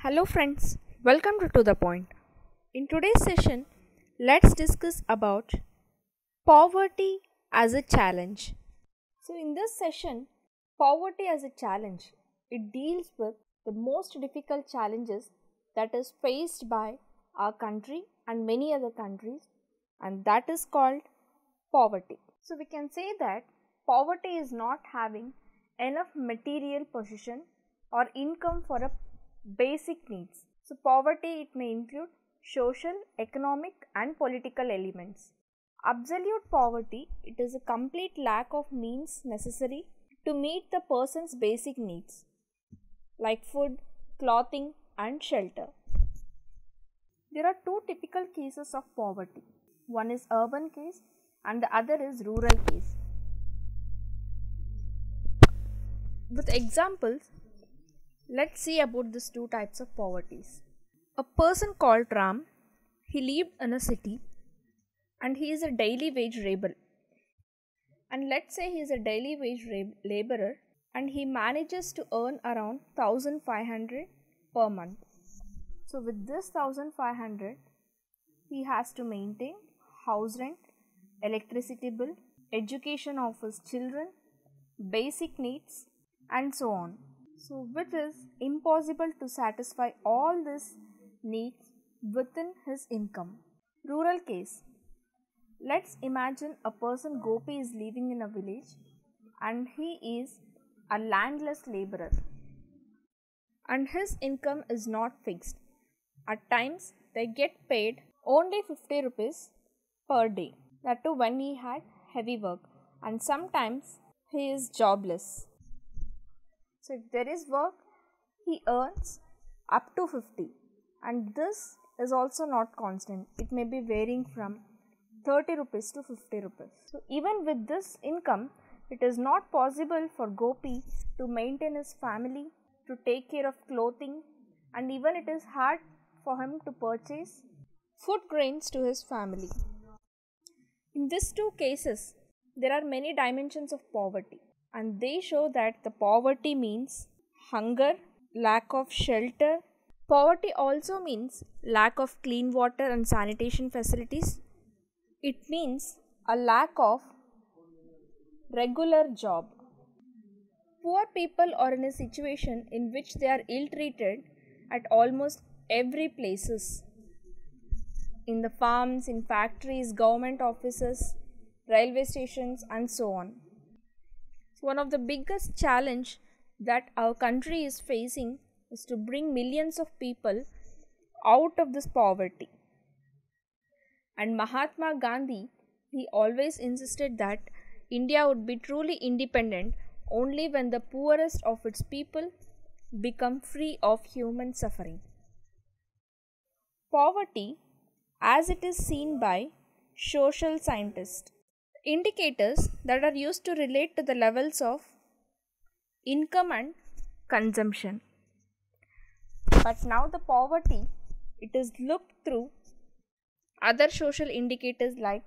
Hello friends, welcome to The Point. In today's session, let's discuss about poverty as a challenge. So in this session, poverty as a challenge, it deals with the most difficult challenges that is faced by our country and many other countries, and that is called poverty. So we can say that poverty is not having enough material possession or income for a basic needs. So poverty, it may include social, economic and political elements. Absolute poverty, it is a complete lack of means necessary to meet the person's basic needs like food, clothing and shelter. There are two typical cases of poverty. One is urban case and the other is rural case. With examples, let's see about these two types of poverties. A person called Ram, he lived in a city and he is a daily wage laborer. And let's say he is a daily wage laborer and he manages to earn around 1500 per month. So with this 1500, he has to maintain house rent, electricity bill, education of his children, basic needs and so on. So which is impossible to satisfy all these needs within his income. Rural case. Let's imagine a person Gopi is living in a village and he is a landless laborer and his income is not fixed. At times they get paid only 50 rupees per day, that too when he had heavy work, and sometimes he is jobless. So if there is work, he earns up to 50, and this is also not constant. It may be varying from 30 rupees to 50 rupees. So even with this income, it is not possible for Gopi to maintain his family, to take care of clothing, and even it is hard for him to purchase food grains to his family. In these two cases, there are many dimensions of poverty, and they show that the poverty means hunger, lack of shelter. Poverty also means lack of clean water and sanitation facilities. It means a lack of regular job. Poor people are in a situation in which they are ill-treated at almost every places. In the farms, in factories, government offices, railway stations and so on. One of the biggest challenge that our country is facing is to bring millions of people out of this poverty. And Mahatma Gandhi, he always insisted that India would be truly independent only when the poorest of its people become free of human suffering. Poverty, as it is seen by social scientists, indicators that are used to relate to the levels of income and consumption. But now the poverty, it is looked through other social indicators like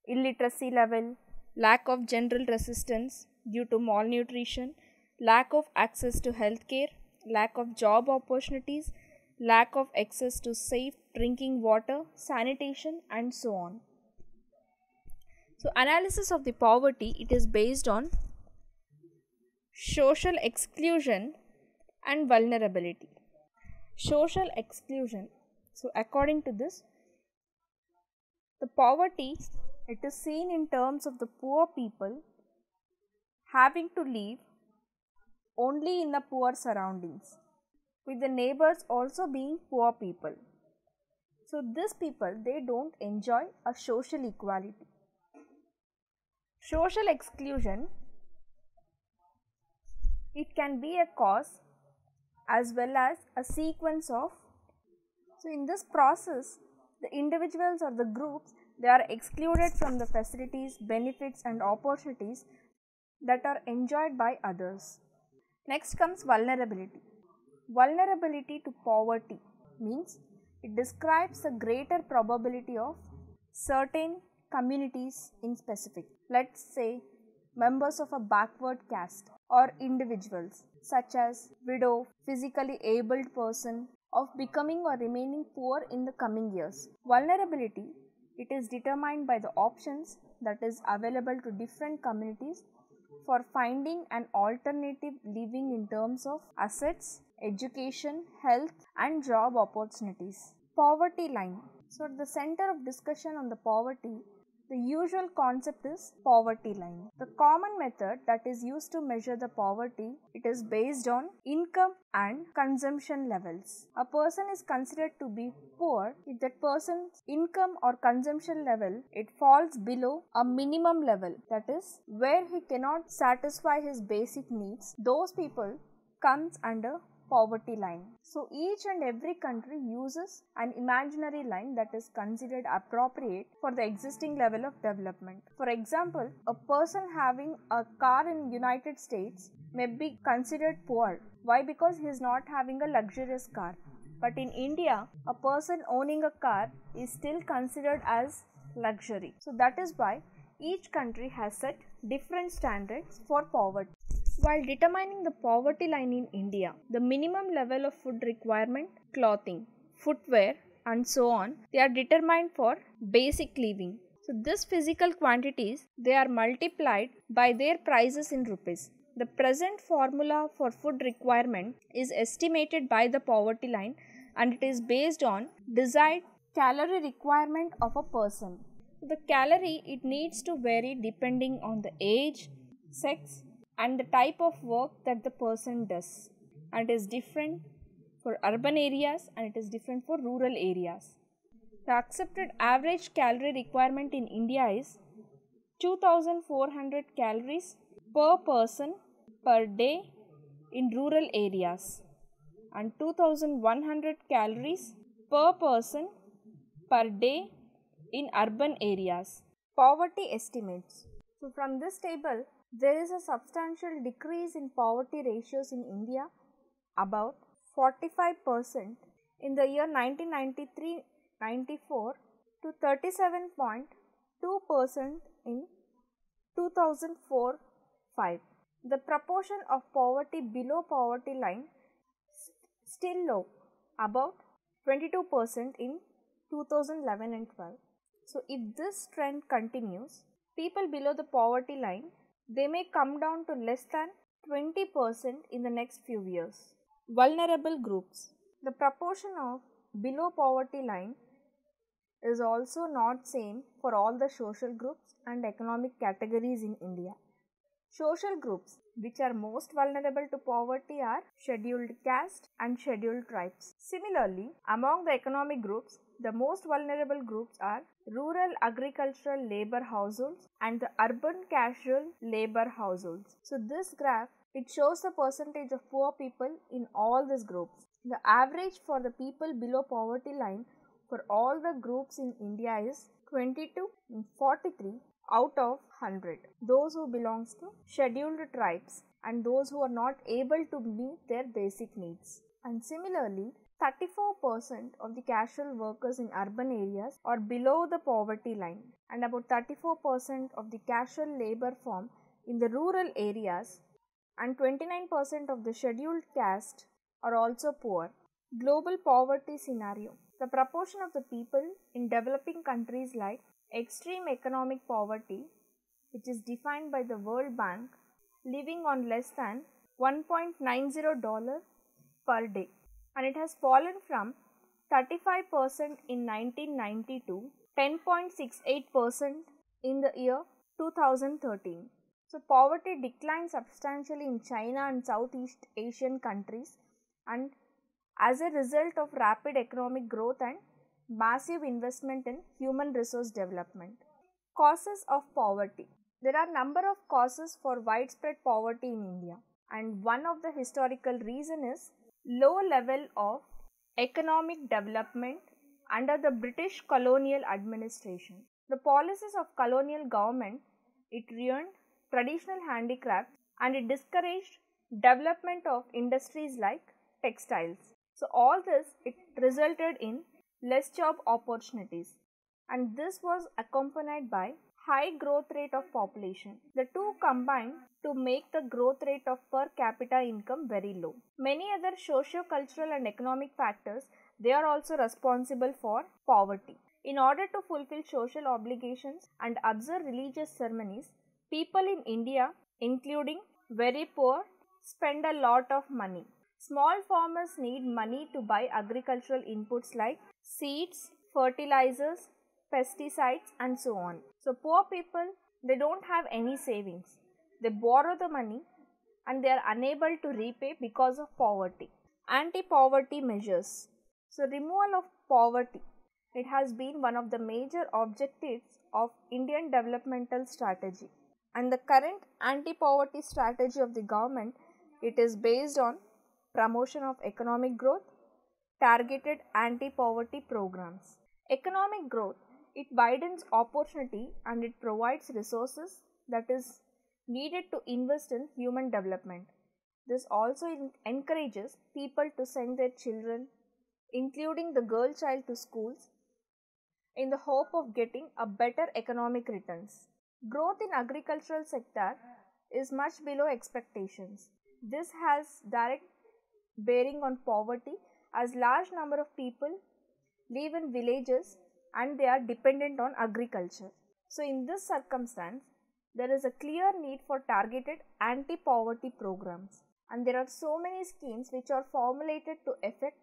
illiteracy level, lack of general resistance due to malnutrition, lack of access to healthcare, lack of job opportunities, lack of access to safe drinking water, sanitation and so on. So analysis of the poverty, it is based on social exclusion and vulnerability. Social exclusion. So according to this, the poverty, it is seen in terms of the poor people having to live only in the poor surroundings, with the neighbors also being poor people. So these people, they don't enjoy a social equality. Social exclusion, it can be a cause as well as a sequence of. So in this process, the individuals or the groups, they are excluded from the facilities, benefits and opportunities that are enjoyed by others. Next comes vulnerability. Vulnerability to poverty means it describes a greater probability of certain communities in specific. Let's say members of a backward caste, or individuals such as widow, physically abled person, of becoming or remaining poor in the coming years. Vulnerability, it is determined by the options that is available to different communities for finding an alternative living in terms of assets, education, health and job opportunities. Poverty line. So at the center of discussion on the poverty, the usual concept is poverty line. The common method that is used to measure the poverty, it is based on income and consumption levels. A person is considered to be poor if that person's income or consumption level, it falls below a minimum level, that is where he cannot satisfy his basic needs. Those people comes under poverty line. So each and every country uses an imaginary line that is considered appropriate for the existing level of development. For example, a person having a car in United States may be considered poor. Why? Because he is not having a luxurious car. But in India, a person owning a car is still considered as luxury. So that is why each country has set different standards for poverty. While determining the poverty line in India, the minimum level of food requirement, clothing, footwear and so on, they are determined for basic living. So these physical quantities, they are multiplied by their prices in rupees. The present formula for food requirement is estimated by the poverty line and it is based on desired calorie requirement of a person. The calorie, it needs to vary depending on the age, sex and the type of work that the person does, and it is different for urban areas and it is different for rural areas. The accepted average calorie requirement in India is 2400 calories per person per day in rural areas and 2100 calories per person per day in urban areas. Poverty estimates. So from this table, there is a substantial decrease in poverty ratios in India, about 45% in the year 1993-94 to 37.2% in 2004-05. The proportion of poverty below poverty line still low, about 22% in 2011 and 12. So if this trend continues, people below the poverty line, they may come down to less than 20% in the next few years. Vulnerable groups. The proportion of below poverty line is also not same for all the social groups and economic categories in India. Social groups which are most vulnerable to poverty are scheduled caste and scheduled tribes. Similarly, among the economic groups, the most vulnerable groups are rural agricultural labor households and the urban casual labor households. So this graph, it shows the percentage of poor people in all these groups. The average for the people below poverty line for all the groups in India is 22 and 43 out of 100. Those who belongs to scheduled tribes and those who are not able to meet their basic needs. And similarly, 34% of the casual workers in urban areas are below the poverty line and about 34% of the casual labor form in the rural areas and 29% of the scheduled caste are also poor. Global poverty scenario. The proportion of the people in developing countries like extreme economic poverty, which is defined by the World Bank, living on less than $1.90 per day, and it has fallen from 35% in 1990 to 10.68% in the year 2013. So poverty declined substantially in China and Southeast Asian countries, and as a result of rapid economic growth and massive investment in human resource development. Causes of poverty. There are number of causes for widespread poverty in India, and one of the historical reason is low level of economic development under the British colonial administration. The policies of colonial government, it ruined traditional handicrafts and it discouraged development of industries like textiles. So all this, it resulted in less job opportunities, and this was accompanied by high growth rate of population. The two combine to make the growth rate of per capita income very low. Many other socio-cultural and economic factors, they are also responsible for poverty. In order to fulfill social obligations and observe religious ceremonies, people in India, including very poor, spend a lot of money. Small farmers need money to buy agricultural inputs like seeds, fertilizers, pesticides and so on. So poor people, they don't have any savings. They borrow the money and they are unable to repay because of poverty. Anti-poverty measures. So removal of poverty. It has been one of the major objectives of Indian developmental strategy. And the current anti-poverty strategy of the government, it is based on promotion of economic growth, targeted anti-poverty programs. Economic growth, it widens opportunity and it provides resources that is needed to invest in human development. This also encourages people to send their children, including the girl child, to schools in the hope of getting a better economic returns. Growth in agricultural sector is much below expectations. This has direct bearing on poverty as large number of people live in villages and they are dependent on agriculture. So in this circumstance, there is a clear need for targeted anti-poverty programs, and there are so many schemes which are formulated to affect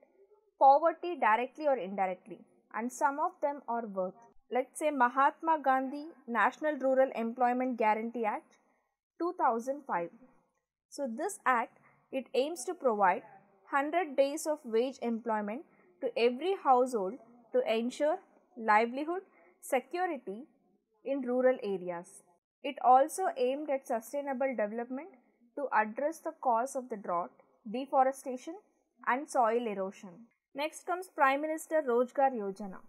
poverty directly or indirectly, and some of them are worth. Let's say Mahatma Gandhi National Rural Employment Guarantee Act 2005. So this act, it aims to provide 100 days of wage employment to every household to ensure livelihood security in rural areas. It also aimed at sustainable development to address the cause of the drought, deforestation and soil erosion. Next comes Prime Minister Rozgar Yojana.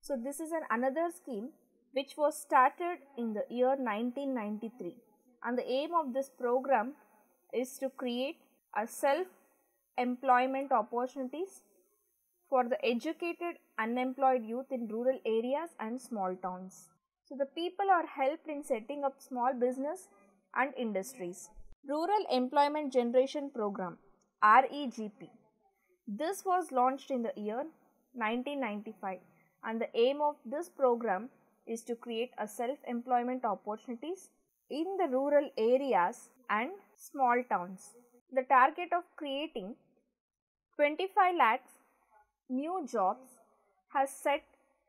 So this is another scheme which was started in the year 1993, and the aim of this program is to create a self-employment opportunities for the educated unemployed youth in rural areas and small towns. So the people are helped in setting up small business and industries. Rural Employment Generation Program, REGP. This was launched in the year 1995, and the aim of this program is to create a self-employment opportunities in the rural areas and small towns. The target of creating 25 lakhs new jobs has set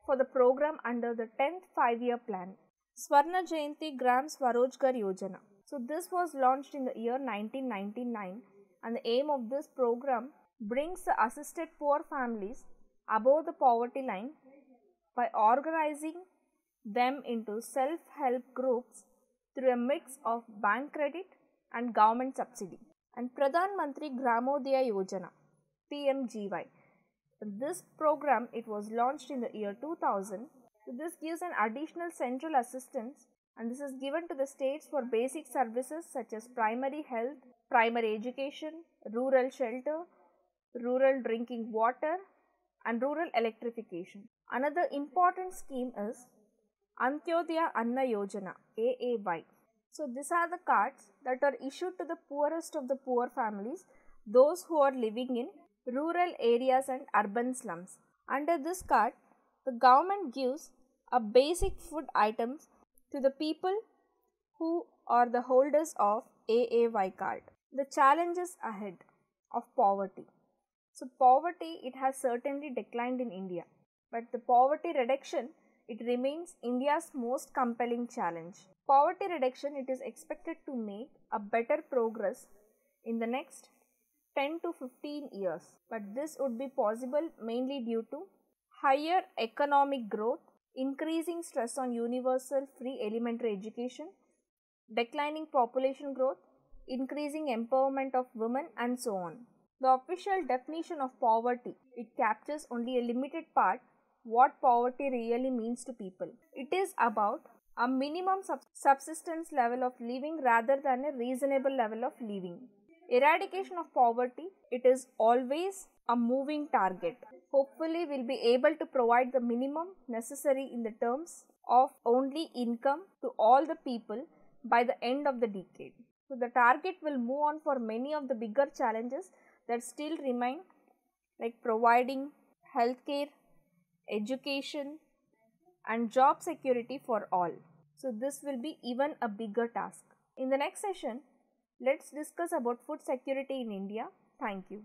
for the program under the 10th 5-year plan. Swarna Jayanti Gram Swarojgar Yojana. So this was launched in the year 1999, and the aim of this program brings the assisted poor families above the poverty line by organizing them into self-help groups through a mix of bank credit and government subsidy. And Pradhan Mantri Gramodaya Yojana, PMGY. This program, it was launched in the year 2000. So this gives an additional central assistance, and this is given to the states for basic services such as primary health, primary education, rural shelter, rural drinking water and rural electrification. Another important scheme is Antyodaya Anna Yojana, AAY. So these are the cards that are issued to the poorest of the poor families, those who are living in rural areas and urban slums. Under this card, the government gives a basic food items to the people who are the holders of AAY card. The challenges ahead of poverty. So poverty, it has certainly declined in India, but the poverty reduction, it remains India's most compelling challenge. Poverty reduction, it is expected to make a better progress in the next 10 to 15 years, but this would be possible mainly due to higher economic growth, increasing stress on universal free elementary education, declining population growth, increasing empowerment of women and so on. The official definition of poverty, it captures only a limited part what poverty really means to people. It is about a minimum subsistence level of living rather than a reasonable level of living. Eradication of poverty, it is always a moving target. Hopefully, we'll be able to provide the minimum necessary in the terms of only income to all the people by the end of the decade. So the target will move on for many of the bigger challenges that still remain, like providing healthcare, education and job security for all. So this will be even a bigger task. In the next session, let's discuss about food security in India. Thank you.